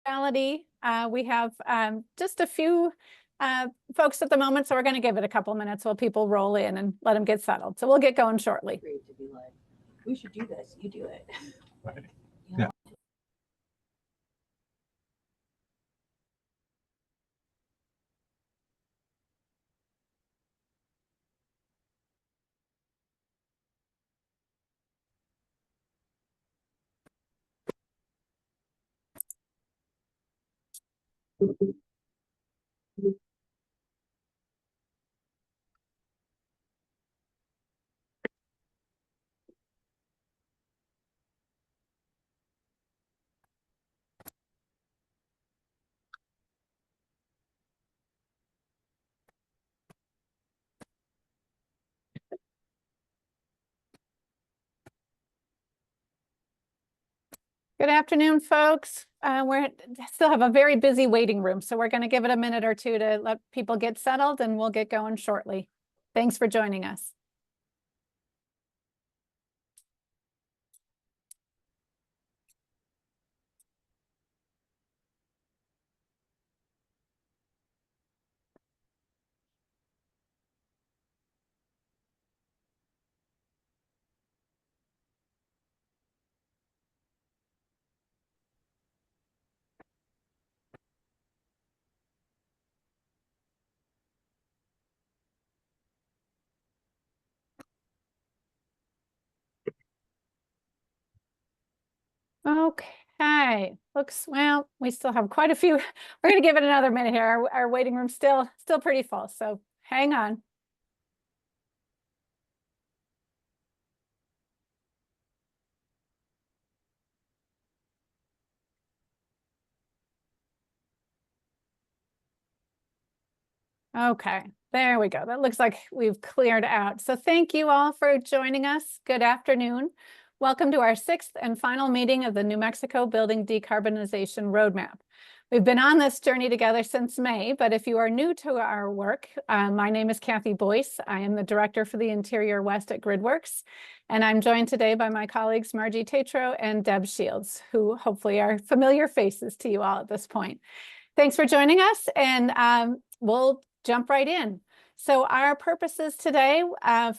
We have just a few folks at the moment, so we're going to give it a couple minutes while people roll in and let them get settled. So we'll get going shortly. Great to be like, we should do this. You do it. Right. You know? Yeah. Good afternoon, folks. We still have a very busy waiting room, so we're going to give it a minute or two to let people get settled, and we'll get going shortly. Thanks for joining us. Okay, well, we still have quite a few. We're going to give it another minute here. Our waiting room's still pretty full, so hang on. Okay, there we go. That looks like we've cleared out. So thank you all for joining us. Good afternoon. Welcome to our 6th and final meeting of the New Mexico Building Decarbonization Roadmap. We've been on this journey together since May, but if you are new to our work, my name is Kathy Boyce. I am the Director for the Interior West at GridWorks, and I'm joined today by my colleagues Margie Tatro and Deb Shields, who hopefully are familiar faces to you all at this point. Thanks for joining us, and we'll jump right in. So our purposes today,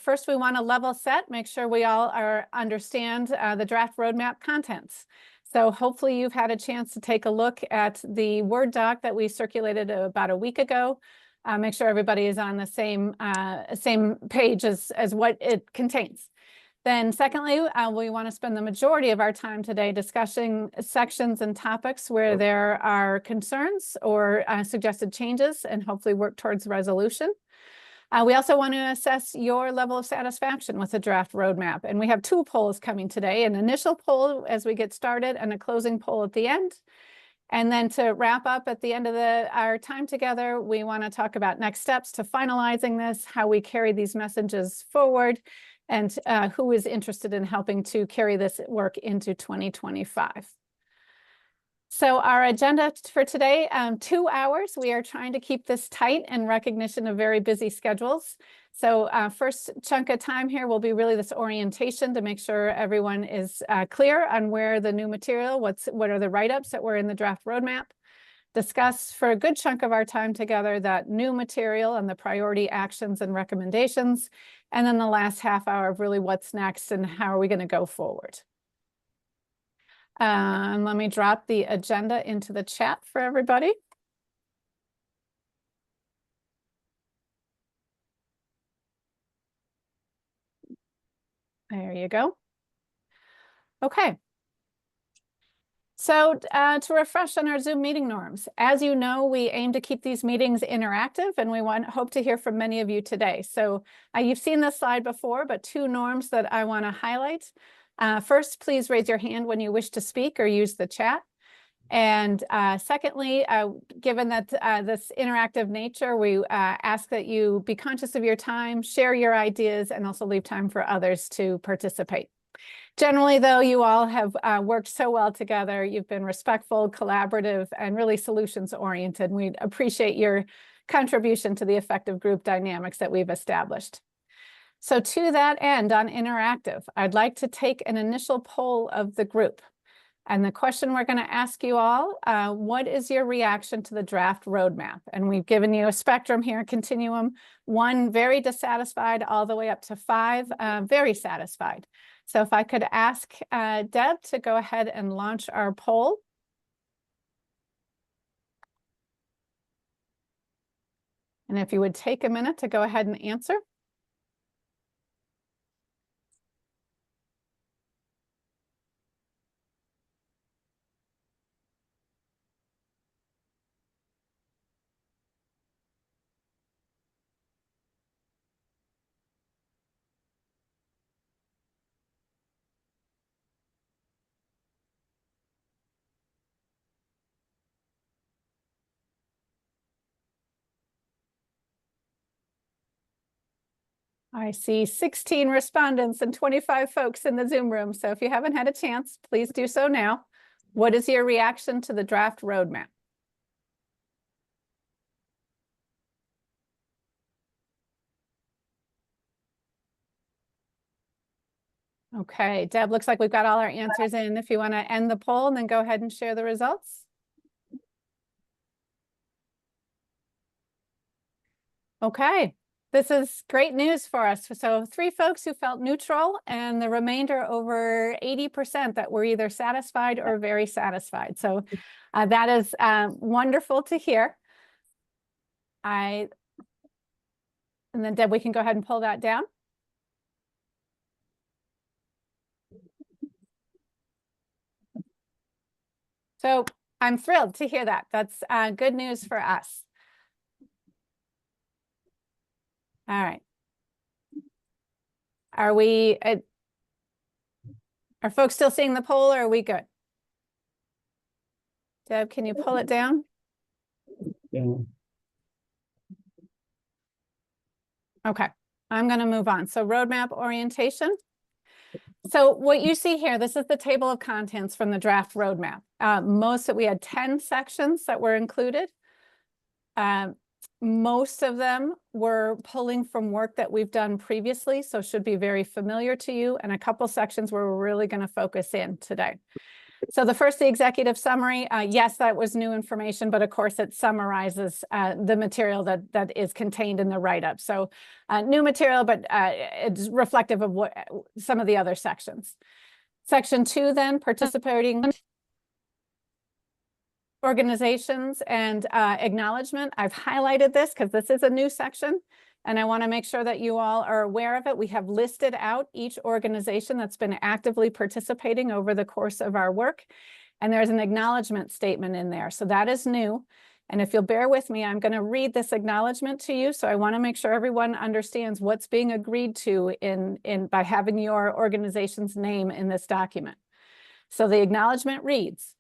first we want to level set, make sure we all understand the draft roadmap contents. So hopefully you've had a chance to take a look at the Word doc that we circulated about a week ago. Make sure everybody is on the same page as what it contains. Then secondly, we want to spend the majority of our time today discussing sections and topics where there are concerns or suggested changes, and hopefully work towards resolution. We also want to assess your level of satisfaction with the draft roadmap. And we have 2 polls coming today, an initial poll as we get started and a closing poll at the end. And then to wrap up at the end of our time together, we want to talk about next steps to finalizing this, how we carry these messages forward, and who is interested in helping to carry this work into 2025. So our agenda for today, 2 hours. We are trying to keep this tight in recognition of very busy schedules. So first chunk of time here will be really this orientation to make sure everyone is clear on where the new material, what are the write-ups that were in the draft roadmap. Discuss for a good chunk of our time together that new material and the priority actions and recommendations. And then the last half hour of really what's next and how are we going to go forward. Let me drop the agenda into the chat for everybody. There you go. Okay. So to refresh on our Zoom meeting norms, as you know, we aim to keep these meetings interactive, and we hope to hear from many of you today. So you've seen this slide before, but 2 norms that I want to highlight. First, please raise your hand when you wish to speak or use the chat. And secondly, given that this interactive nature, we ask that you be conscious of your time, share your ideas, and also leave time for others to participate. Generally, though, you all have worked so well together. You've been respectful, collaborative, and really solutions-oriented. We appreciate your contribution to the effective group dynamics that we've established. So to that end, on interactive, I'd like to take an initial poll of the group. And the question we're going to ask you all, what is your reaction to the draft roadmap? And we've given you a spectrum here, continuum, 1 very dissatisfied all the way up to 5 very satisfied. So if I could ask Deb to go ahead and launch our poll. And if you would take a minute to go ahead and answer. I see 16 respondents and 25 folks in the Zoom room. So if you haven't had a chance, please do so now. What is your reaction to the draft roadmap? Okay, Deb, looks like we've got all our answers in. If you want to end the poll and then go ahead and share the results. Okay, this is great news for us. So 3 folks who felt neutral and the remainder over 80% that were either satisfied or very satisfied. So that is wonderful to hear. And then Deb, we can go ahead and pull that down. So I'm thrilled to hear that. That's good news for us. All right. Are folks still seeing the poll, or are we good? Deb, can you pull it down? Yeah. Okay, I'm going to move on. So roadmap orientation. So what you see here, this is the table of contents from the draft roadmap. We had 10 sections that were included. Most of them were pulling from work that we've done previously, so should be very familiar to you, and a couple sections where we're really going to focus in today. So the first, the executive summary, yes, that was new information, but of course it summarizes the material that is contained in the write-up. So new material, but it's reflective of what some of the other sections. Section 2 then, participating organizations and acknowledgement. I've highlighted this because this is a new section, and I want to make sure that you all are aware of it. We have listed out each organization that's been actively participating over the course of our work, and there's an acknowledgement statement in there. So that is new. And if you'll bear with me, I'm going to read this acknowledgement to you. So I want to make sure everyone understands what's being agreed to by having your organization's name in this document. So the acknowledgement reads,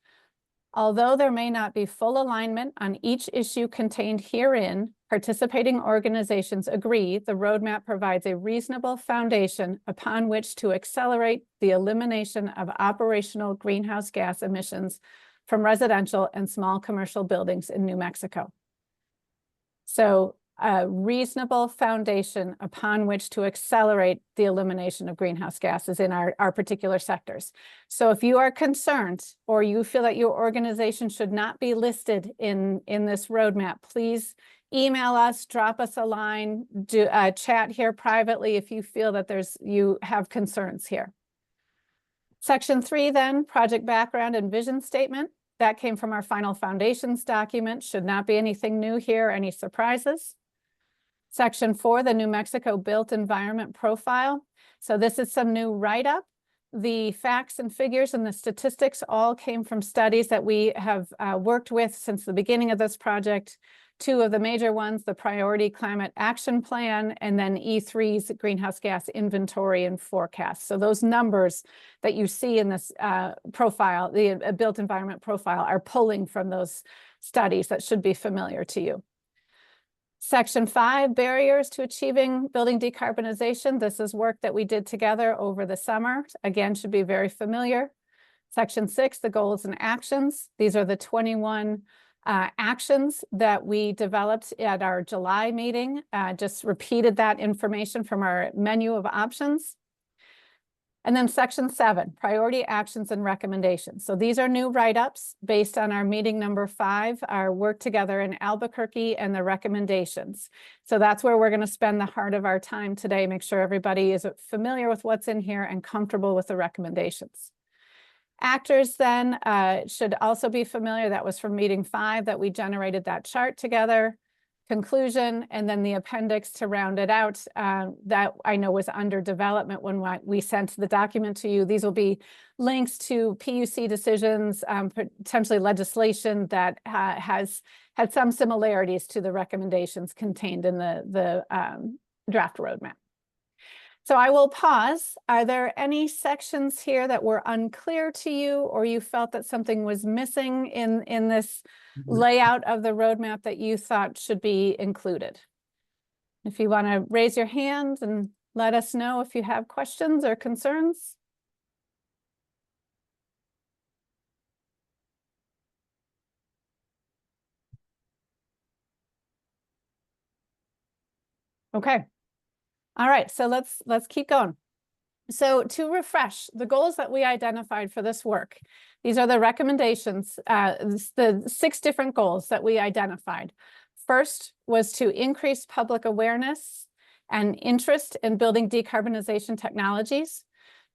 although there may not be full alignment on each issue contained herein, participating organizations agree the roadmap provides a reasonable foundation upon which to accelerate the elimination of operational greenhouse gas emissions from residential and small commercial buildings in New Mexico. So a reasonable foundation upon which to accelerate the elimination of greenhouse gases in our particular sectors. So if you are concerned or you feel that your organization should not be listed in this roadmap, please email us, drop us a line, chat here privately if you feel that you have concerns here. Section 3 then, project background and vision statement. That came from our final foundations document. Should not be anything new here, any surprises. Section 4, the New Mexico Built Environment Profile. So this is some new write-up. The facts and figures and the statistics all came from studies that we have worked with since the beginning of this project. 2 of the major ones, the Priority Climate Action Plan, and then E3's Greenhouse Gas Inventory and Forecast. So those numbers that you see in this profile, the Built Environment Profile, are pulling from those studies that should be familiar to you. Section 5, barriers to achieving building decarbonization. This is work that we did together over the summer. Again, should be very familiar. Section 6, the goals and actions. These are the 21 actions that we developed at our July meeting. Just repeated that information from our menu of options. And then section 7, priority actions and recommendations. So these are new write-ups based on our meeting number 5, our work together in Albuquerque and the recommendations. So that's where we're going to spend the heart of our time today, make sure everybody is familiar with what's in here and comfortable with the recommendations. Actors then should also be familiar. That was from meeting 5 that we generated that chart together. Conclusion, and then the appendix to round it out, that I know was under development when we sent the document to you. These will be links to PUC decisions, potentially legislation that has had some similarities to the recommendations contained in the draft roadmap. So I will pause. Are there any sections here that were unclear to you, or you felt that something was missing in this layout of the roadmap that you thought should be included? If you want to raise your hand and let us know if you have questions or concerns. Okay. All right, so let's keep going. So to refresh the goals that we identified for this work, these are the recommendations, the 6 different goals that we identified. First was to increase public awareness and interest in building decarbonization technologies,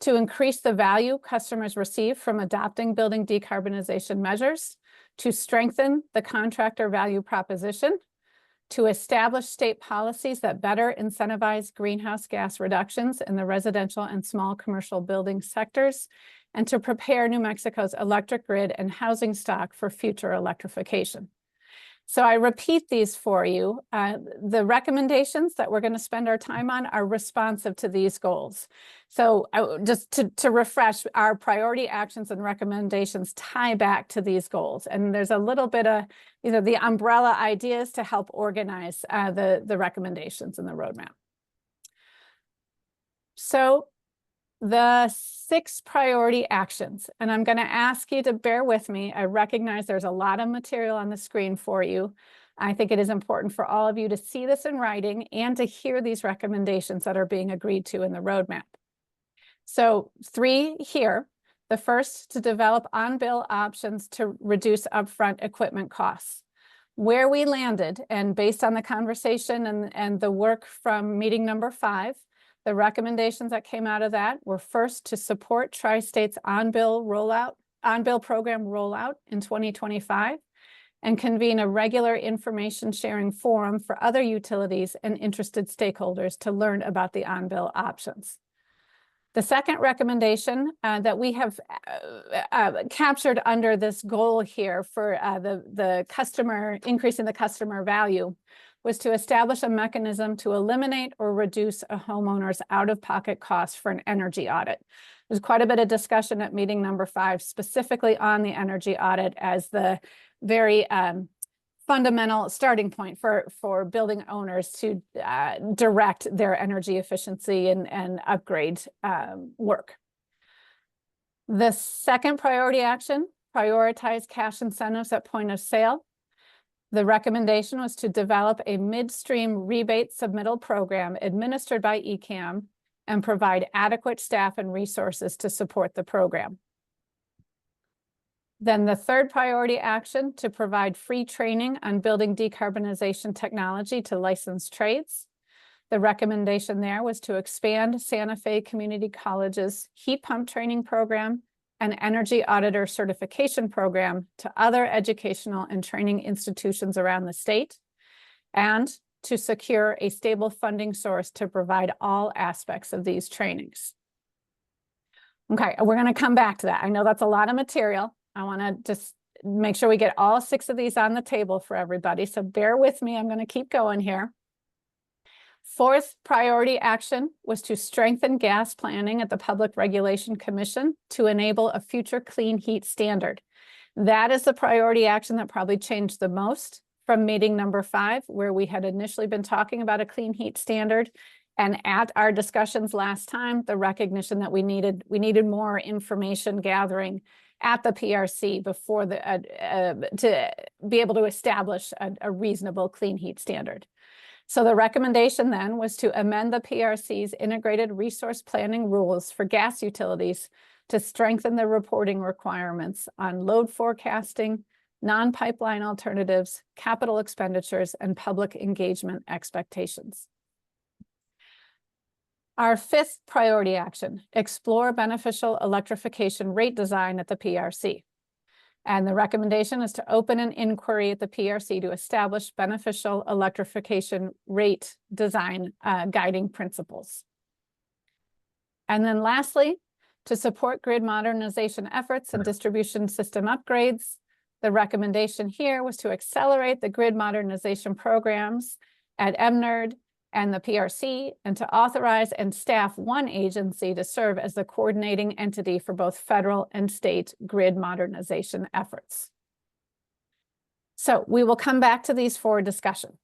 to increase the value customers receive from adopting building decarbonization measures, to strengthen the contractor value proposition, to establish state policies that better incentivize greenhouse gas reductions in the residential and small commercial building sectors, and to prepare New Mexico's electric grid and housing stock for future electrification. So I repeat these for you. The recommendations that we're going to spend our time on are responsive to these goals. So just to refresh, our priority actions and recommendations tie back to these goals. And there's a little bit of the umbrella ideas to help organize the recommendations in the roadmap. So the 6 priority actions, and I'm going to ask you to bear with me. I recognize there's a lot of material on the screen for you. I think it is important for all of you to see this in writing and to hear these recommendations that are being agreed to in the roadmap. So 3 here. The first, to develop on-bill options to reduce upfront equipment costs. Where we landed, and based on the conversation and the work from meeting number 5, the recommendations that came out of that were first to support Tri-State's on-bill program rollout in 2025 and convene a regular information sharing forum for other utilities and interested stakeholders to learn about the on-bill options. The second recommendation that we have captured under this goal here for the customer, increasing the customer value, was to establish a mechanism to eliminate or reduce a homeowner's out-of-pocket costs for an energy audit. There's quite a bit of discussion at meeting number 5, specifically on the energy audit as the very fundamental starting point for building owners to direct their energy efficiency and upgrade work. The second priority action, prioritize cash incentives at point of sale. The recommendation was to develop a midstream rebate submittal program administered by ECAM and provide adequate staff and resources to support the program. Then the third priority action, to provide free training on building decarbonization technology to licensed trades. The recommendation there was to expand Santa Fe Community College's heat pump training program and energy auditor certification program to other educational and training institutions around the state, and to secure a stable funding source to provide all aspects of these trainings. Okay, we're going to come back to that. I know that's a lot of material. I want to just make sure we get all 6 of these on the table for everybody. So bear with me. I'm going to keep going here. Fourth priority action was to strengthen gas planning at the Public Regulation Commission to enable a future clean heat standard. That is the priority action that probably changed the most from meeting number 5, where we had initially been talking about a clean heat standard. And at our discussions last time, the recognition that we needed more information gathering at the PRC before to be able to establish a reasonable clean heat standard. So the recommendation then was to amend the PRC's integrated resource planning rules for gas utilities to strengthen the reporting requirements on load forecasting, non-pipeline alternatives, capital expenditures, and public engagement expectations. Our fifth priority action, explore beneficial electrification rate design at the PRC. And the recommendation is to open an inquiry at the PRC to establish beneficial electrification rate design guiding principles. And then lastly, to support grid modernization efforts and distribution system upgrades, the recommendation here was to accelerate the grid modernization programs at MNERD and the PRC, and to authorize and staff one agency to serve as the coordinating entity for both federal and state grid modernization efforts. So we will come back to these for discussion.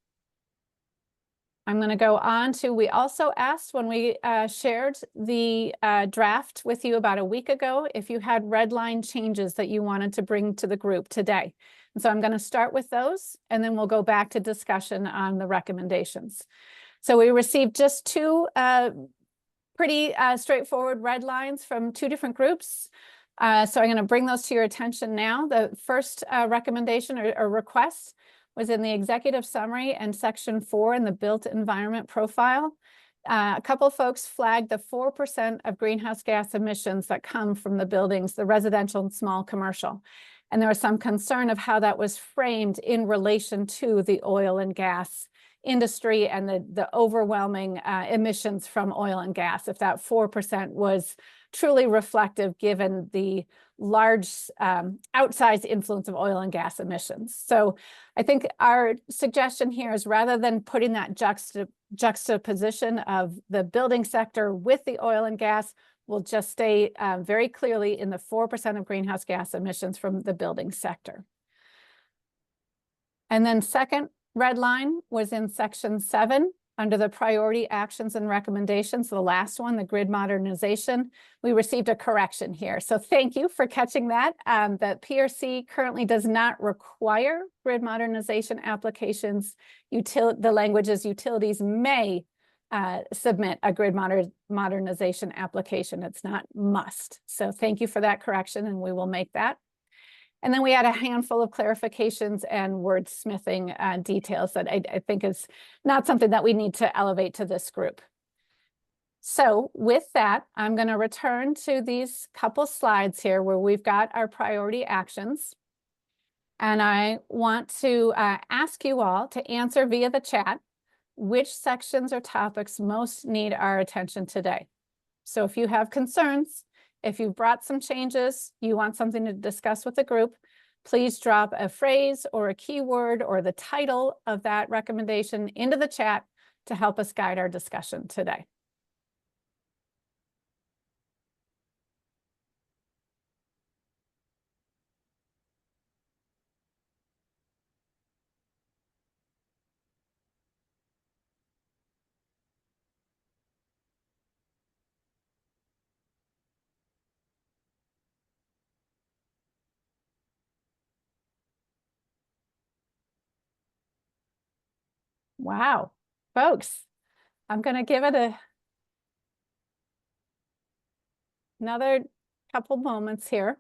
I'm going to go on to, we also asked when we shared the draft with you about a week ago, if you had red line changes that you wanted to bring to the group today. And so I'm going to start with those, and then we'll go back to discussion on the recommendations. So we received just two pretty straightforward red lines from two different groups. So I'm going to bring those to your attention now. The first recommendation or request was in the executive summary and section 4 in the built environment profile. A couple folks flagged the 4% of greenhouse gas emissions that come from the buildings, the residential and small commercial. And there was some concern of how that was framed in relation to the oil and gas industry and the overwhelming emissions from oil and gas, if that 4% was truly reflective given the large outsized influence of oil and gas emissions. So I think our suggestion here is, rather than putting that juxtaposition of the building sector with the oil and gas, we'll just stay very clearly in the 4% of greenhouse gas emissions from the building sector. And then second red line was in section 7 under the priority actions and recommendations, the last one, the grid modernization. We received a correction here. So thank you for catching that. The PRC currently does not require grid modernization applications. The language is utilities may submit a grid modernization application. It's not must. So thank you for that correction, and we will make that. And then we had a handful of clarifications and wordsmithing details that I think is not something that we need to elevate to this group. So with that, I'm going to return to these couple slides here where we've got our priority actions. And I want to ask you all to answer via the chat which sections or topics most need our attention today. So if you have concerns, if you've brought some changes, you want something to discuss with the group, please drop a phrase or a keyword or the title of that recommendation into the chat to help us guide our discussion today. Wow, folks, I'm going to give it another couple moments here.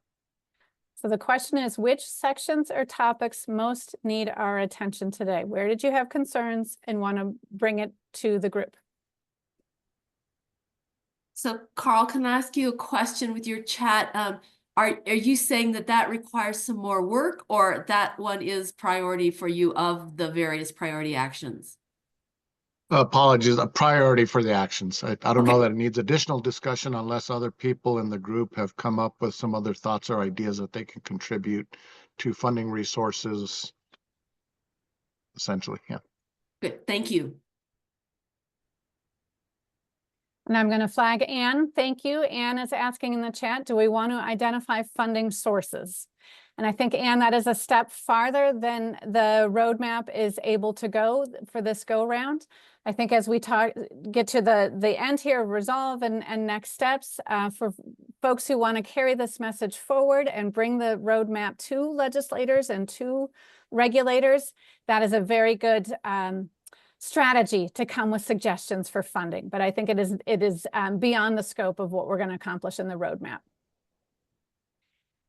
So the question is, which sections or topics most need our attention today? Where did you have concerns and want to bring it to the group? So Carl, can I ask you a question with your chat? Are you saying that that requires some more work, or that one is priority for you of the various priority actions? Apologies, a priority for the actions. I don't Okay. know that it needs additional discussion unless other people in the group have come up with some other thoughts or ideas that they can contribute to funding resources, essentially. Yeah. Good, thank you. And I'm going to flag Anne. Thank you. Anne is asking in the chat, do we want to identify funding sources? And I think, Anne, that is a step farther than the roadmap is able to go for this go round. I think as we get to the end here, resolve and next steps, for folks who want to carry this message forward and bring the roadmap to legislators and to regulators, that is a very good strategy to come with suggestions for funding. But I think it is beyond the scope of what we're going to accomplish in the roadmap.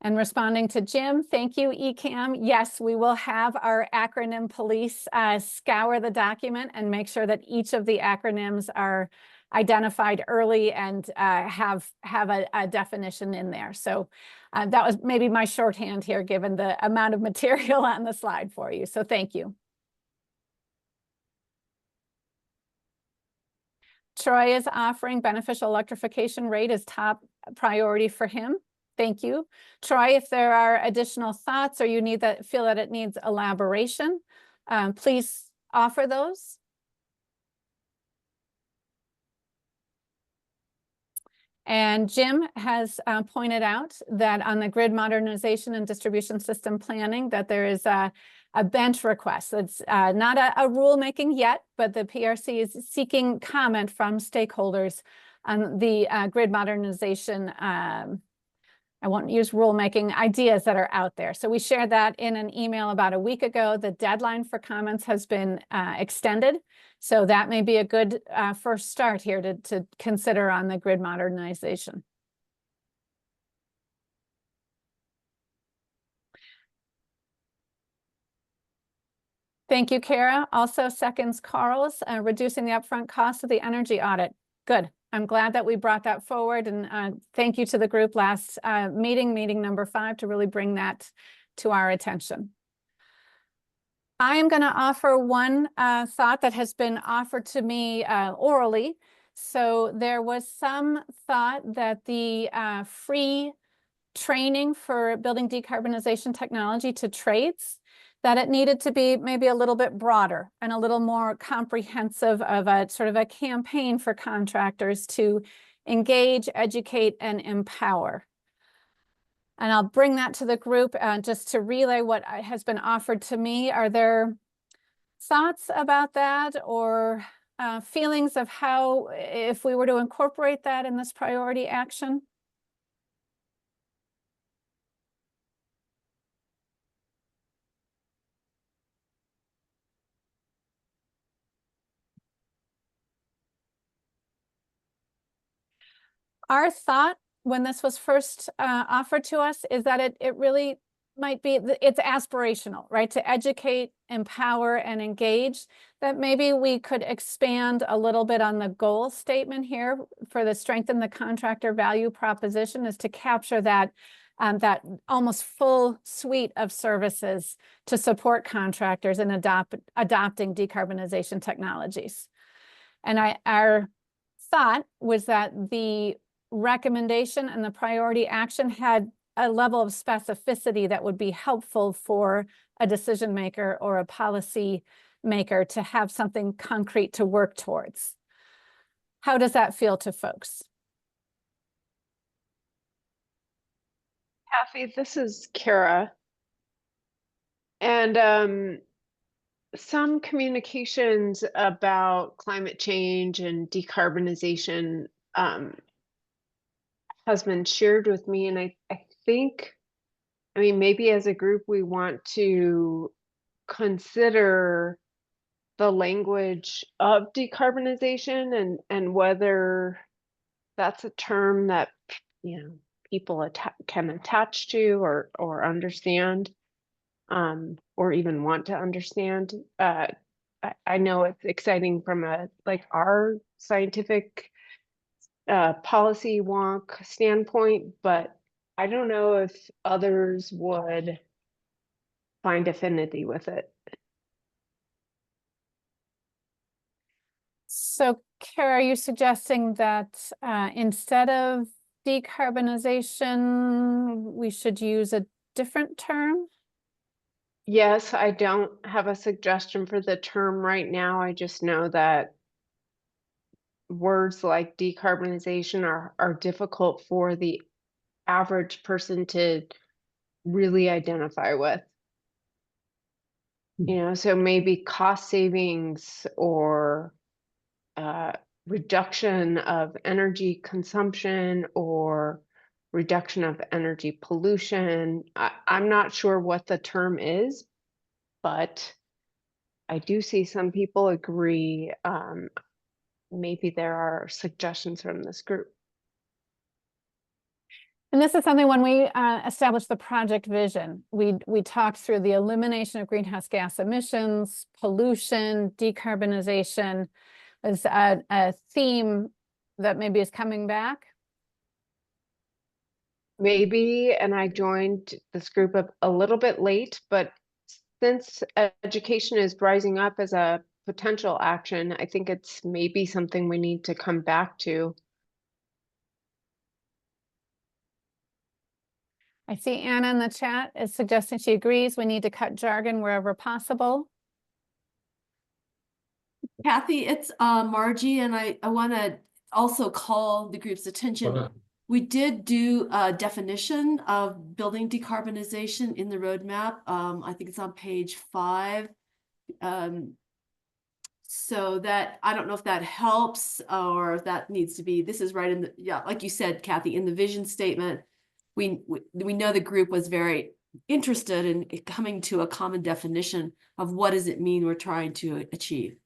And responding to Jim, thank you, ECAM. Yes, we will have our acronym police scour the document and make sure that each of the acronyms are identified early and have a definition in there. So that was maybe my shorthand here, given the amount of material on the slide for you. So thank you. Troy is offering beneficial electrification rate as top priority for him. Thank you. Troy, if there are additional thoughts or you feel that it needs elaboration, please offer those. And Jim has pointed out that on the grid modernization and distribution system planning, that there is a bench request. It's not a rulemaking yet, but the PRC is seeking comment from stakeholders on the grid modernization I won't use rulemaking ideas that are out there. So we shared that in an email about a week ago. The deadline for comments has been extended. So that may be a good first start here to consider on the grid modernization. Thank you, Kara. Also seconds Carl's, reducing the upfront cost of the energy audit. Good. I'm glad that we brought that forward, and thank you to the group last meeting number 5, to really bring that to our attention. I am going to offer one thought that has been offered to me orally. So there was some thought that the free training for building decarbonization technology to trades, that it needed to be maybe a little bit broader and a little more comprehensive of a sort of a campaign for contractors to engage, educate, and empower. And I'll bring that to the group just to relay what has been offered to me. Are there thoughts about that, or feelings of how, if we were to incorporate that in this priority action? Our thought when this was first offered to us is that it really might be, it's aspirational, right? To educate, empower, and engage, that maybe we could expand a little bit on the goal statement here for the strengthen the contractor value proposition, is to capture that that almost full suite of services to support contractors in adopting decarbonization technologies. And our thought was that the recommendation and the priority action had a level of specificity that would be helpful for a decision maker or a policy maker to have something concrete to work towards. How does that feel to folks? Kathy, this is Kara. And some communications about climate change and decarbonization has been shared with me, and I think, I mean, maybe as a group we want to consider the language of decarbonization and whether that's a term that, you know, people can attach to or understand, or even want to understand. I know it's exciting from our scientific policy wonk standpoint, but I don't know if others would find affinity with it. So, Kara, are you suggesting that instead of decarbonization, we should use a different term? Yes, I don't have a suggestion for the term right now. I just know that words like decarbonization are difficult for the average person to really identify with. You know, so maybe cost savings or reduction of energy consumption or reduction of energy pollution. I'm not sure what the term is, but I do see some people agree. Maybe there are suggestions from this group. And this is something when we established the project vision, we talked through the elimination of greenhouse gas emissions, pollution, decarbonization as a theme that maybe is coming back. Maybe, and I joined this group a little bit late, but since education is rising up as a potential action, I think it's maybe something we need to come back to. I see Anna in the chat is suggesting she agrees we need to cut jargon wherever possible. Kathy, it's Margie, and I want to also call the group's attention. We did do a definition of building decarbonization in the roadmap. I think it's on page 5. So that, I don't know if that helps or if that needs to be, this is right in the, yeah, like you said, Kathy, in the vision statement, we know the group was very interested in coming to a common definition of what does it mean we're trying to achieve.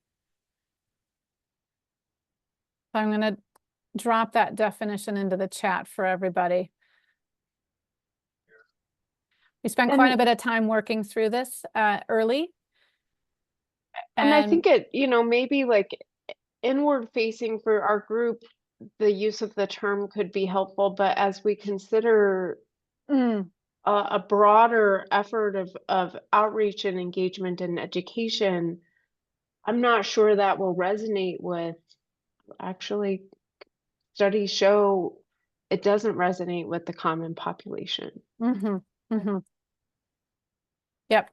So I'm going to drop that definition into the chat for everybody. We spent quite a bit of time working through this early. And I think it, maybe like inward facing for our group, the use of the term could be helpful, but as we consider a broader effort of outreach and engagement and education, I'm not sure that will resonate with, actually, studies show it doesn't resonate with the common population. Yep.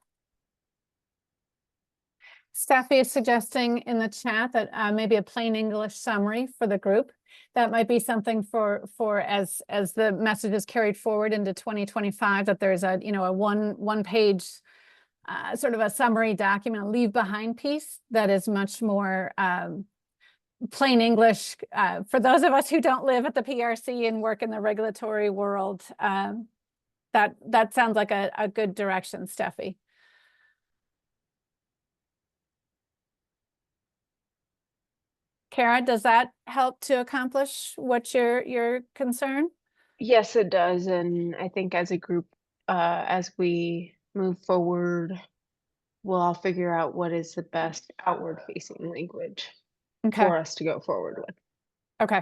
Steffi is suggesting in the chat that maybe a plain English summary for the group. That might be something for as the message is carried forward into 2025, that there's a a one page sort of a summary document, a leave behind piece that is much more plain English for those of us who don't live at the PRC and work in the regulatory world. That sounds like a good direction, Steffi. Kara, does that help to accomplish what your concern? Yes, it does. And I think as a group, as we move forward, we'll all figure out what is the best outward facing language for us to go forward with. Okay.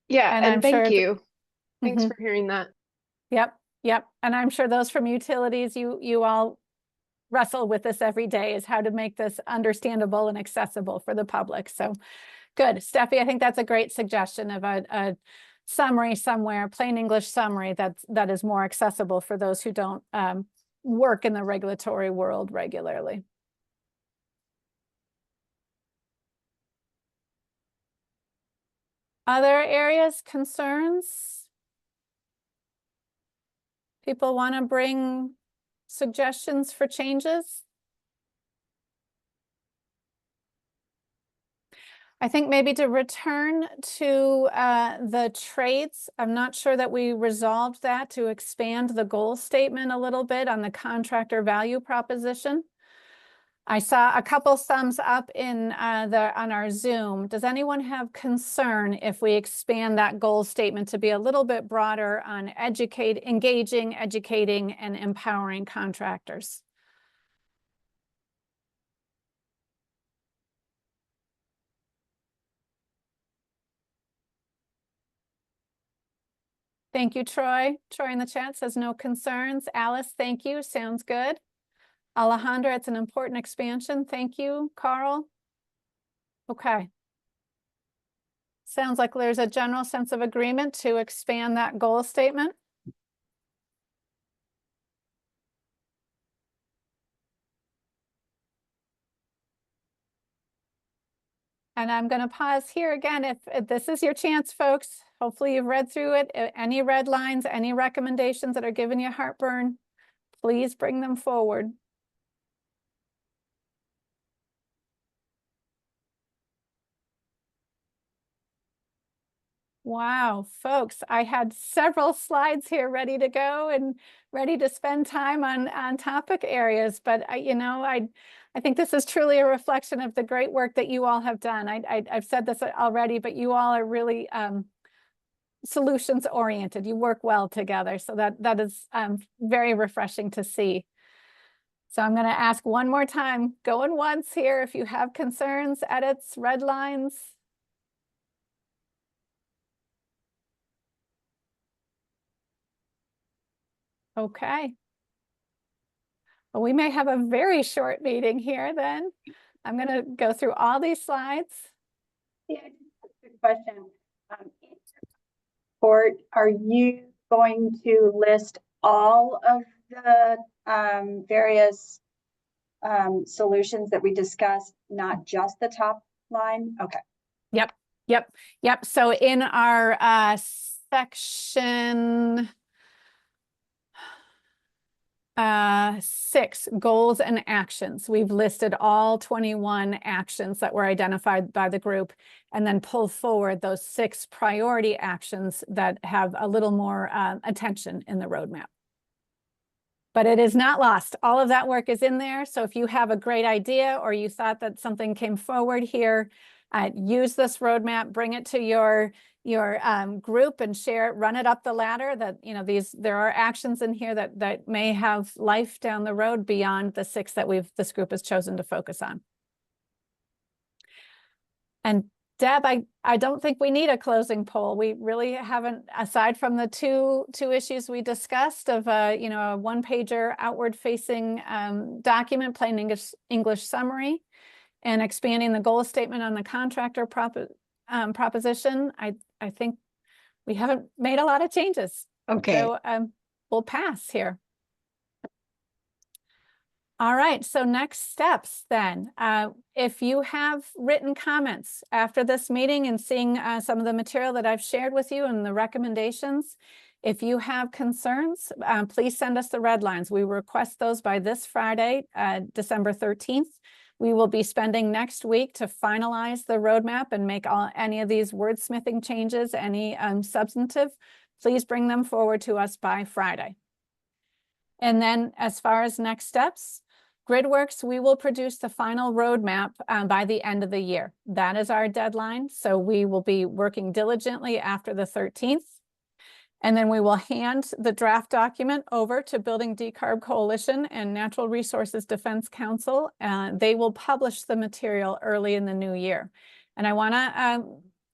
Yeah, And and I'm thank sure you. Thanks for hearing that. Yep. And I'm sure those from utilities, you all wrestle with this every day, is how to make this understandable and accessible for the public. So good. Steffi, I think that's a great suggestion of a summary somewhere, plain English summary that is more accessible for those who don't work in the regulatory world regularly. Other areas, concerns? People want to bring suggestions for changes? I think maybe to return to the trades, I'm not sure that we resolved that, to expand the goal statement a little bit on the contractor value proposition. I saw a couple thumbs up in on our Zoom. Does anyone have concern if we expand that goal statement to be a little bit broader on engaging, educating, and empowering contractors? Thank you, Troy. Troy in the chat says no concerns. Alice, thank you. Sounds good. Alejandra, it's an important expansion. Thank you, Carl. Okay. Sounds like there's a general sense of agreement to expand that goal statement. And I'm going to pause here again. If this is your chance, folks, hopefully you've read through it. Any red lines, any recommendations that are giving you heartburn, please bring them forward. Wow, folks, I had several slides here ready to go and ready to spend time on topic areas, but I think this is truly a reflection of the great work that you all have done. I've said this already, but you all are really solutions oriented. You work well together, so that is very refreshing to see. So I'm going to ask one more time, going once here, if you have concerns, edits, red lines. Okay. Well, we may have a very short meeting here then. I'm going to go through all these slides. Yeah, just a quick question. In your report, are you going to list all of the various solutions that we discussed, not just the top line? Okay. Yep. So in our section 6, goals and actions, we've listed all 21 actions that were identified by the group, and then pull forward those 6 priority actions that have a little more attention in the roadmap. But it is not lost. All of that work is in there. So if you have a great idea or you thought that something came forward here, use this roadmap, bring it to your group and share it, run it up the ladder. That there are actions in here that may have life down the road beyond the 6 that this group has chosen to focus on. And Deb, I don't think we need a closing poll. We really haven't, aside from the two issues we discussed of a 1-pager outward-facing document, plain English summary, and expanding the goal statement on the contractor proposition. I think we haven't made a lot of changes. Okay. So we'll pass here. All right, so next steps then. If you have written comments after this meeting and seeing some of the material that I've shared with you and the recommendations, if you have concerns, please send us the red lines. We request those by this Friday, December 13th. We will be spending next week to finalize the roadmap and make any of these wordsmithing changes, any substantive. Please bring them forward to us by Friday. And then as far as next steps, GridWorks, we will produce the final roadmap by the end of the year. That is our deadline. So we will be working diligently after the 13th. And then we will hand the draft document over to Building Decarb Coalition and Natural Resources Defense Council. They will publish the material early in the new year. And I want to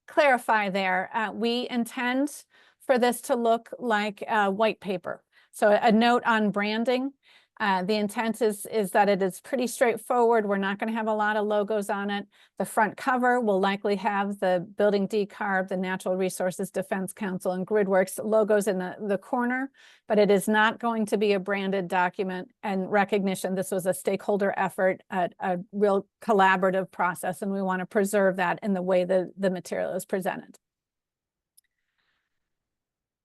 clarify there, we intend for this to look like a white paper. So a note on branding. The intent is that it is pretty straightforward. We're not going to have a lot of logos on it. The front cover will likely have the Building Decarb, the Natural Resources Defense Council, and GridWorks logos in the corner, but it is not going to be a branded document. And recognition, this was a stakeholder effort, a real collaborative process, and we want to preserve that in the way the material is presented.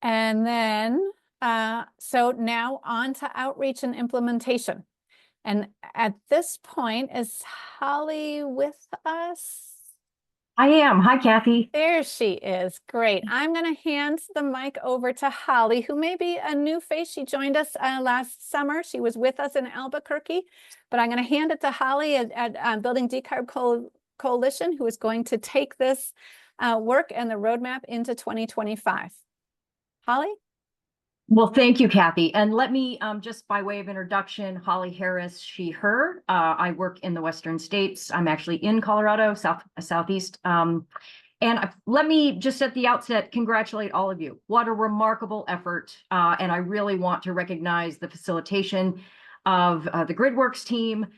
And then so now on to outreach and implementation. And at this point, is Holly with us? I am. Hi, Kathy. There she is. Great. I'm going to hand the mic over to Holly, who may be a new face. She joined us last summer. She was with us in Albuquerque, but I'm going to hand it to Holly at Building Decarb Coalition, who is going to take this work and the roadmap into 2025. Holly? Well, thank you, Kathy. And let me just by way of introduction, Holly Harris, she, her. I work in the Western states. I'm actually in Colorado, southeast. And let me just at the outset congratulate all of you. What a remarkable effort. And I really want to recognize the facilitation of the GridWorks team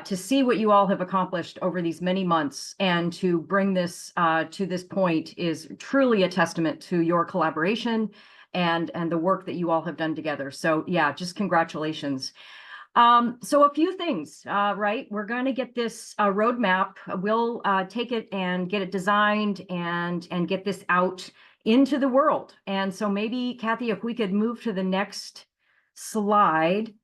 to see what you all have accomplished over these many months, and to bring this to this point is truly a testament to your collaboration and the work that you all have done together. So yeah, just congratulations. So a few things, right? We're going to get this roadmap. We'll take it and get it designed and get this out into the world. And so maybe, Kathy, if we could move to the next slide.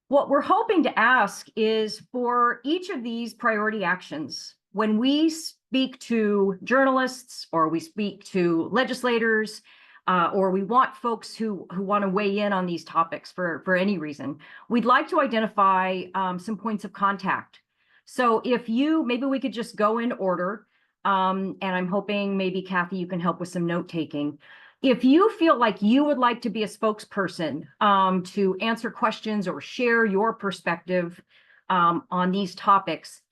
What we're hoping to ask is for each of these priority actions, when we speak to journalists or we speak to legislators, or we want folks who want to weigh in on these topics for any reason, we'd like to identify some points of contact. So if you, maybe we could just go in order, and I'm hoping maybe Kathy, you can help with some note taking. If you feel like you would like to be a spokesperson to answer questions or share your perspective on these topics,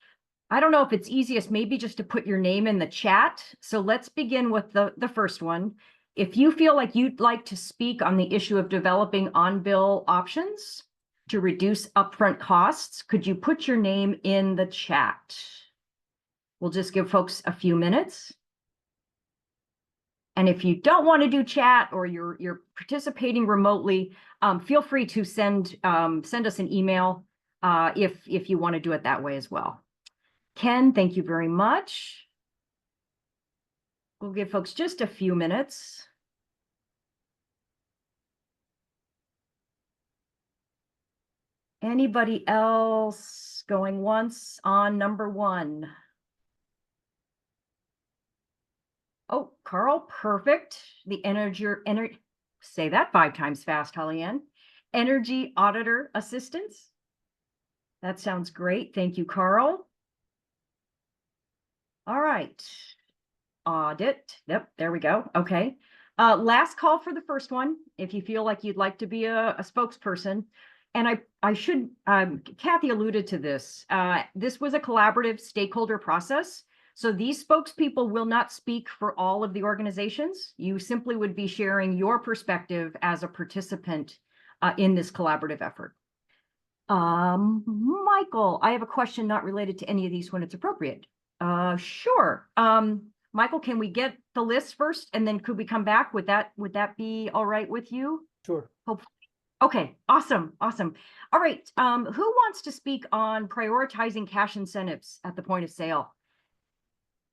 I don't know if it's easiest maybe just to put your name in the chat. So let's begin with the first one. If you feel like you'd like to speak on the issue of developing on-bill options to reduce upfront costs, could you put your name in the chat? We'll just give folks a few minutes. And if you don't want to do chat or you're participating remotely, feel free to send us an email if you want to do it that way as well. Ken, thank you very much. We'll give folks just a few minutes. Anybody else going once on number 1? Oh, Carl, perfect. The energy, say that 5 times fast, Holly-Ann. Energy auditor assistance. That sounds great. Thank you, Carl. All right. Audit. Yep, there we go. Okay. Last call for the first one. If you feel like you'd like to be a spokesperson. And I should, Kathy alluded to this. This was a collaborative stakeholder process. So these spokespeople will not speak for all of the organizations. You simply would be sharing your perspective as a participant in this collaborative effort. Michael, I have a question not related to any of these when it's appropriate. Sure. Michael, can we get the list first and then could we come back? Would that be all right with you? Sure. Hopefully. Okay, awesome. All right, who wants to speak on prioritizing cash incentives at the point of sale?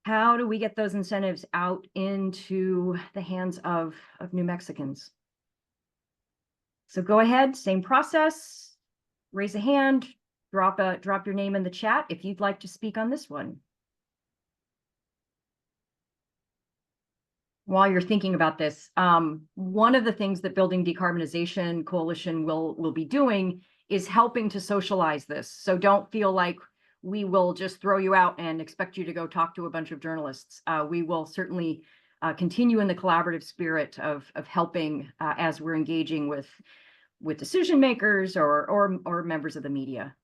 How do we get those incentives out into the hands of New Mexicans? So go ahead, same process, raise a hand, drop your name in the chat if you'd like to speak on this one. While you're thinking about this, one of the things that Building Decarbonization Coalition will be doing is helping to socialize this. So don't feel like we will just throw you out and expect you to go talk to a bunch of journalists. We will certainly continue in the collaborative spirit of helping as we're engaging with decision makers or members of the media.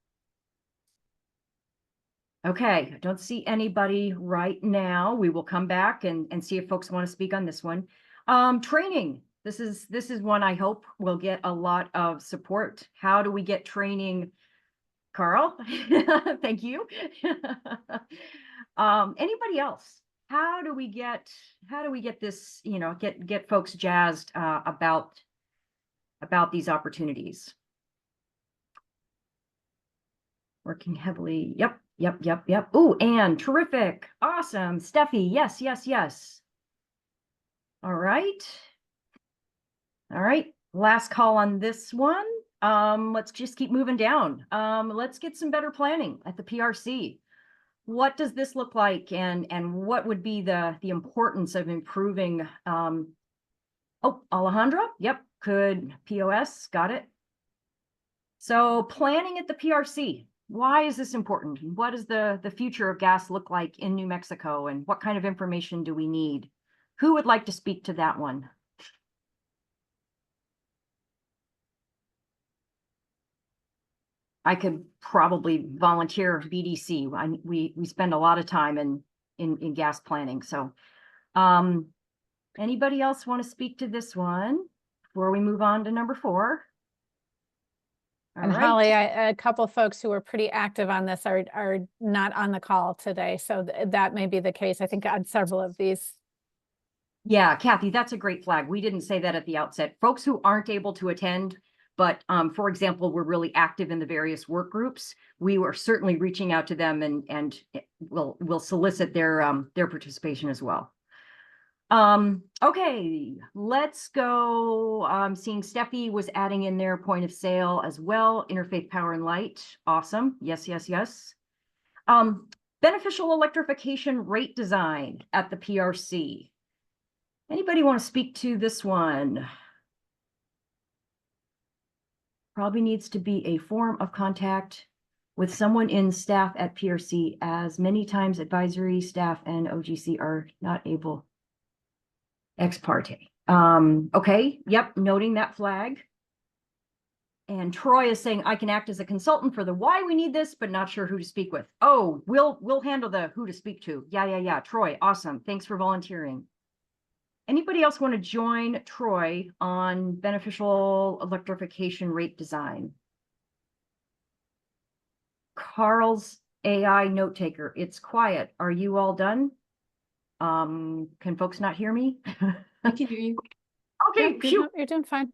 Okay, I don't see anybody right now. We will come back and see if folks want to speak on this one. Training. This is one I hope will get a lot of support. How do we get training? Carl, thank you. Anybody else? How do we get this, get folks jazzed about these opportunities? Working heavily. Yep. Oh, Anne, terrific. Awesome. Steffi, yes. All right. Last call on this one. Let's just keep moving down. Let's get some better planning at the PRC. What does this look like and what would be the importance of improving? Oh, Alejandra, yep, could POS, got it. So planning at the PRC. Why is this important? What does the future of gas look like in New Mexico and what kind of information do we need? Who would like to speak to that one? I could probably volunteer BDC. We spend a lot of time in gas planning. So anybody else want to speak to this one before we move on to number 4? And Holly, a couple of folks who were pretty active on this are not on the call today. So that may be the case, I think, on several of these. Yeah, Kathy, that's a great flag. We didn't say that at the outset. Folks who aren't able to attend, but for example, we're really active in the various work groups. We were certainly reaching out to them and we'll solicit their participation as well. Okay, let's go. Seeing Steffi was adding in their point of sale as well. Interfaith Power and Light. Awesome. Yes. beneficial electrification rate design at the PRC. Anybody want to speak to this one? Probably needs to be a form of contact with someone in staff at PRC, as many times advisory staff and OGC are not able ex parte. Okay, yep, noting that flag. And Troy is saying, I can act as a consultant for the why we need this, but not sure who to speak with. Oh, we'll handle the who to speak to. Yeah. Troy, awesome. Thanks for volunteering. Anybody else want to join Troy on beneficial electrification rate design? Carl's AI note taker. It's quiet. Are you all done? Can folks not hear me? I can hear you. Okay, phew. You're doing fine.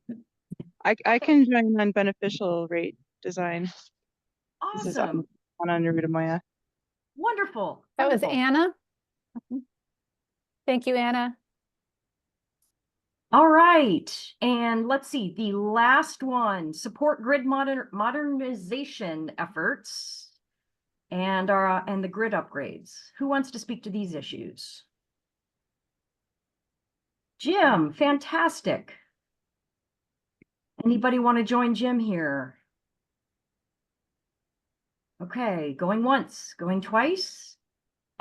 I can join on beneficial rate design. This is Awesome. on Rita Moya. Wonderful. That was Wonderful. Anna. Thank you, Anna. All right, and let's see, the last one, support grid modernization efforts and the grid upgrades. Who wants to speak to these issues? Jim, fantastic. Anybody want to join Jim here? Okay, going once, going twice.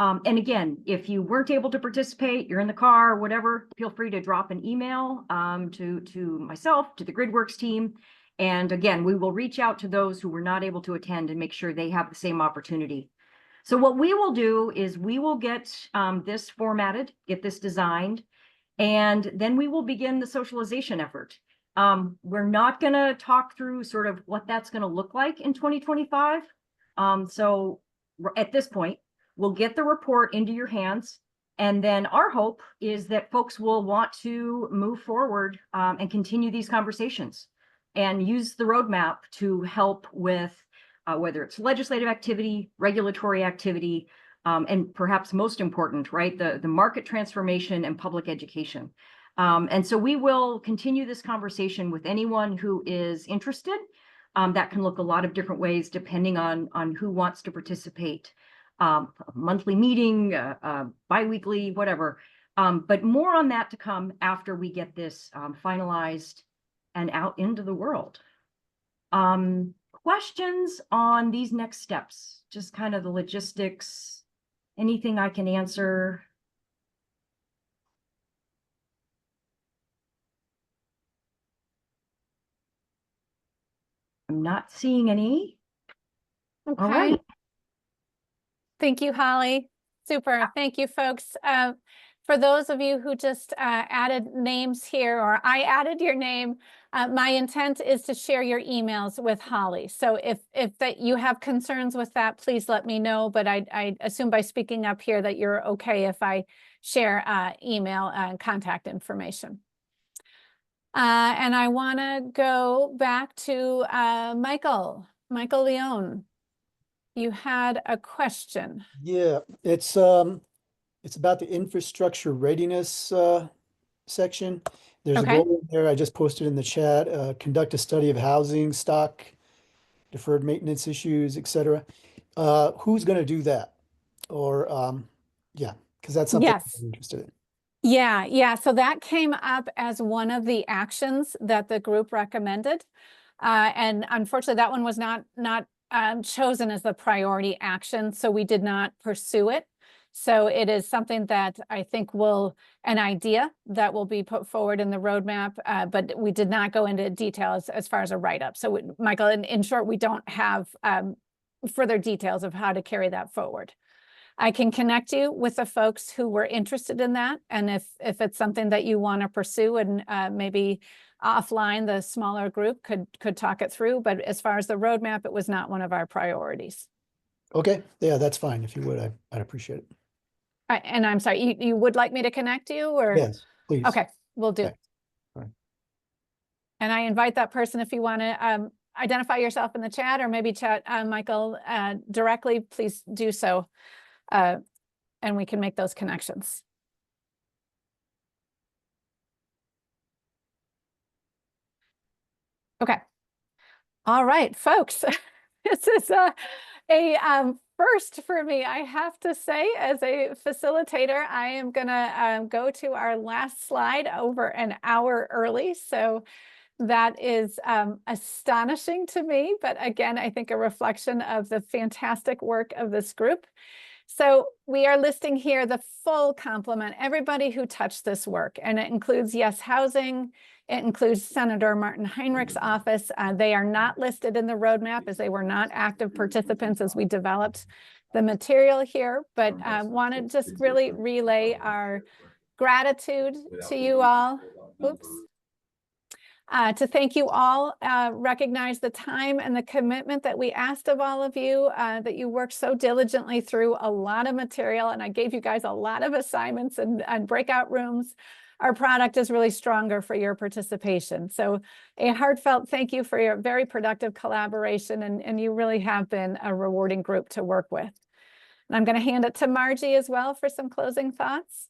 And again, if you weren't able to participate, you're in the car, whatever, feel free to drop an email to myself, to the GridWorks team. And again, we will reach out to those who were not able to attend and make sure they have the same opportunity. So what we will do is we will get this formatted, get this designed, and then we will begin the socialization effort. We're not going to talk through sort of what that's going to look like in 2025. So at this point, we'll get the report into your hands. And then our hope is that folks will want to move forward and continue these conversations and use the roadmap to help with whether it's legislative activity, regulatory activity, and perhaps most important, right, the market transformation and public education. And so we will continue this conversation with anyone who is interested. That can look a lot of different ways depending on who wants to participate. Monthly meeting, bi-weekly, whatever. But more on that to come after we get this finalized and out into the world. Questions on these next steps? Just kind of the logistics, anything I can answer? I'm not seeing any. All Okay. right. Thank you, Holly. Super. Thank you, folks. For those of you who just added names here, or I added your name, my intent is to share your emails with Holly. So if that you have concerns with that, please let me know. But I assume by speaking up here that you're okay if I share email and contact information. And I want to go back to Michael Leone. You had a question. Yeah, it's about the infrastructure readiness section. There's Okay. a goal in there I just posted in the chat, conduct a study of housing stock, deferred maintenance issues, etc. Who's going to do that? Or yeah, because that's something Yes. I'm interested in. Yeah. So that came up as one of the actions that the group recommended. And unfortunately, that one was not chosen as the priority action, so we did not pursue it. So it is something that I think an idea that will be put forward in the roadmap, but we did not go into details as far as a write-up. So Michael, in short, we don't have further details of how to carry that forward. I can connect you with the folks who were interested in that. And if it's something that you want to pursue, and maybe offline, the smaller group could talk it through. But as far as the roadmap, it was not one of our priorities. Okay, yeah, that's fine. If you would, I'd appreciate it. And I'm sorry, you would like me to connect you, or? Yes, please. Okay, we'll do. Okay. All right. And I invite that person, if you want to identify yourself in the chat, or maybe chat Michael directly, please do so. And we can make those connections. Okay. All right, folks. This is a first for me, I have to say, as a facilitator. I am gonna go to our last slide over an hour early. So that is astonishing to me, but again, I think a reflection of the fantastic work of this group. So we are listing here the full complement, everybody who touched this work, and it includes Yes Housing. It includes Senator Martin Heinrich's office. They are not listed in the roadmap as they were not active participants as we developed the material here, but I want to just really relay our gratitude to you all. Oops. To thank you all, recognize the time and the commitment that we asked of all of you, that you worked so diligently through a lot of material, and I gave you guys a lot of assignments and breakout rooms. Our product is really stronger for your participation. So a heartfelt thank you for your very productive collaboration, and you really have been a rewarding group to work with. And I'm going to hand it to Margie as well for some closing thoughts.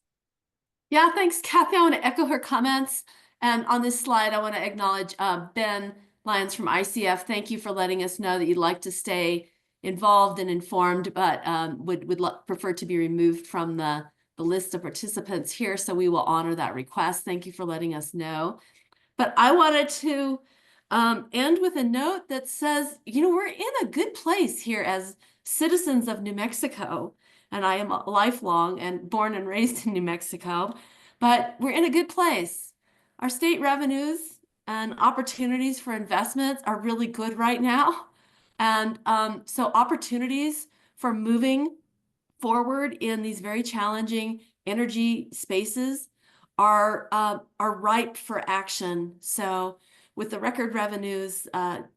Yeah, thanks, Kathy. I want to echo her comments. And on this slide, I want to acknowledge Ben Lyons from ICF. Thank you for letting us know that you'd like to stay involved and informed, but would prefer to be removed from the list of participants here. So we will honor that request. Thank you for letting us know. But I wanted to end with a note that says, you know, we're in a good place here as citizens of New Mexico. And I am lifelong and born and raised in New Mexico, but we're in a good place. Our state revenues and opportunities for investments are really good right now. And so opportunities for moving forward in these very challenging energy spaces are ripe for action. So with the record revenues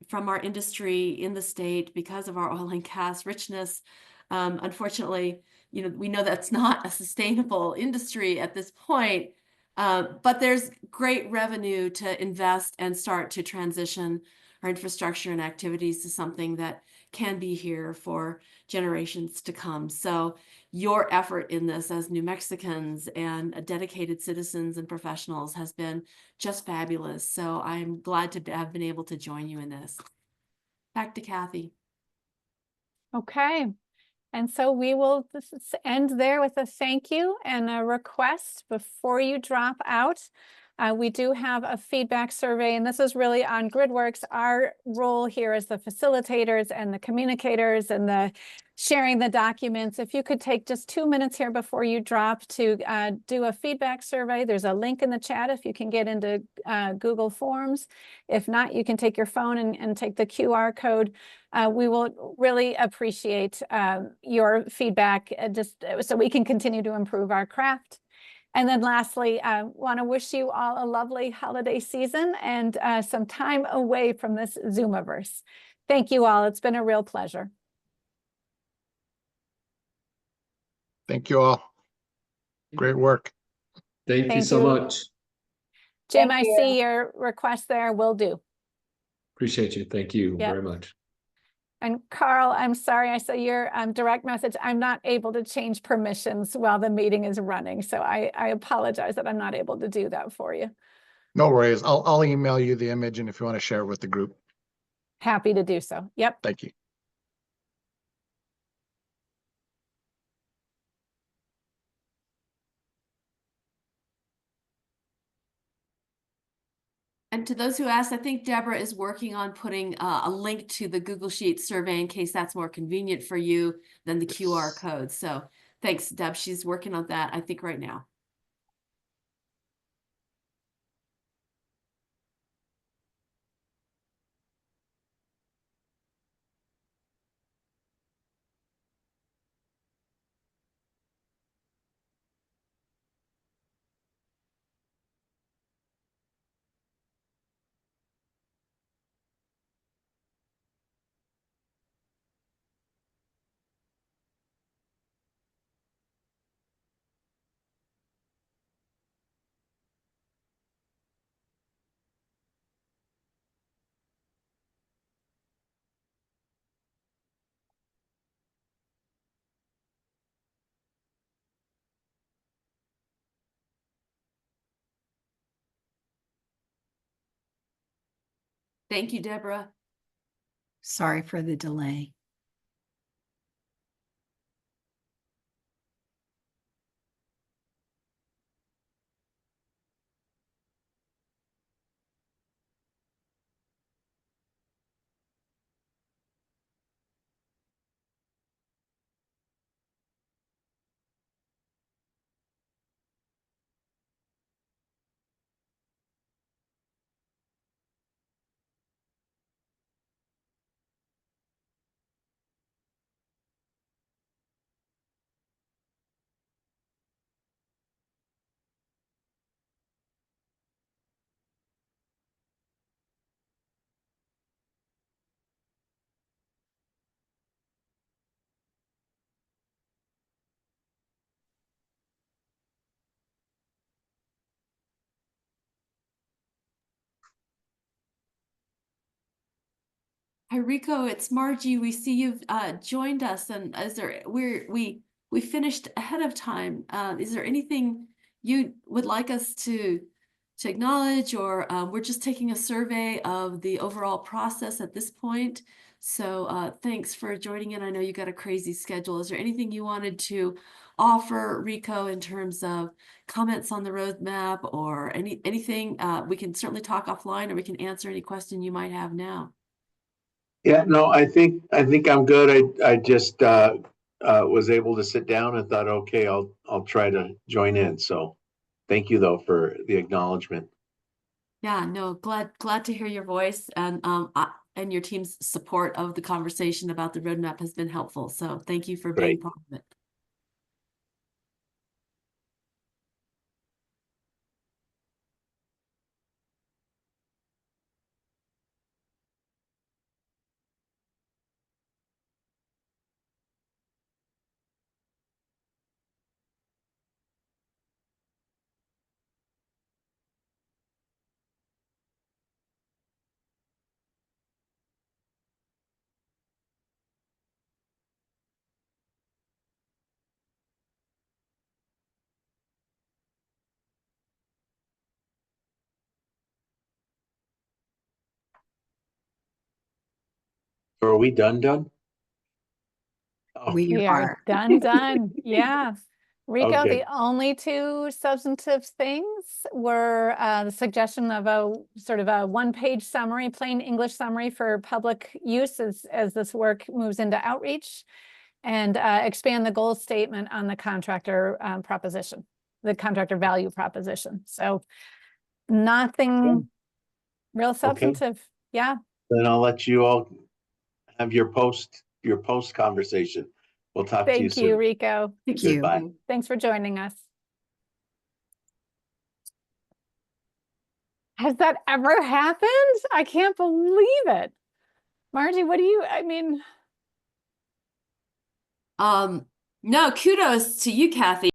from our industry in the state because of our oil and gas richness, unfortunately, you know, we know that's not a sustainable industry at this point, but there's great revenue to invest and start to transition our infrastructure and activities to something that can be here for generations to come. So your effort in this as New Mexicans and dedicated citizens and professionals has been just fabulous. So I'm glad to have been able to join you in this. Back to Kathy. Okay. And so we will end there with a thank you and a request before you drop out. We do have a feedback survey, and this is really on GridWorks. Our role here as the facilitators and the communicators and the sharing the documents. If you could take just 2 minutes here before you drop to do a feedback survey. There's a link in the chat if you can get into Google Forms. If not, you can take your phone and take the QR code. We will really appreciate your feedback just so we can continue to improve our craft. And then lastly, I want to wish you all a lovely holiday season and some time away from this Zoomiverse. Thank you all. It's been a real pleasure. Thank you all. Great work. Thank you Thank so you. much. Jim, Thank I you. see your request there. Will do. Appreciate you. Thank you Yep. very much. And Carl, I'm sorry, I saw your direct message. I'm not able to change permissions while the meeting is running. So I apologize that I'm not able to do that for you. No worries. I'll email you the image, and if you want to share it with the group. Happy to do so. Yep. Thank you. And to those who asked, I think Deborah is working on putting a link to the Google Sheets survey in case that's more convenient for you than the QR code. So thanks, Deb. She's working on that, I think, right now. Thank you, Deborah. Sorry for the delay. Hi Rico, it's Margie. We see you've joined us, and we finished ahead of time. Is there anything you would like us to acknowledge, or we're just taking a survey of the overall process at this point? So thanks for joining in. I know you got a crazy schedule. Is there anything you wanted to offer, Rico, in terms of comments on the roadmap or anything? We can certainly talk offline, or we can answer any question you might have now. Yeah, no, I think I'm good. I just was able to sit down and thought, okay, I'll try to join in. So thank you though for the acknowledgement. Yeah, no, glad to hear your voice, and and your team's support of the conversation about the roadmap has been helpful. So thank you for being Great. part of it. Are we done? Oh, We are done. Yeah. Rico, Okay. the only two substantive things were the suggestion of a sort of a one-page summary, plain English summary for public use as this work moves into outreach, and expand the goal statement on the contractor proposition, the contractor value proposition. So nothing real substantive. Yeah. Then I'll let you all have your post conversation. We'll talk to you Thank you, soon. Rico. Thank Goodbye. Thanks for joining us. Has that ever happened? I can't believe it. Margie, what do you, I mean. No, kudos to you, Kathy.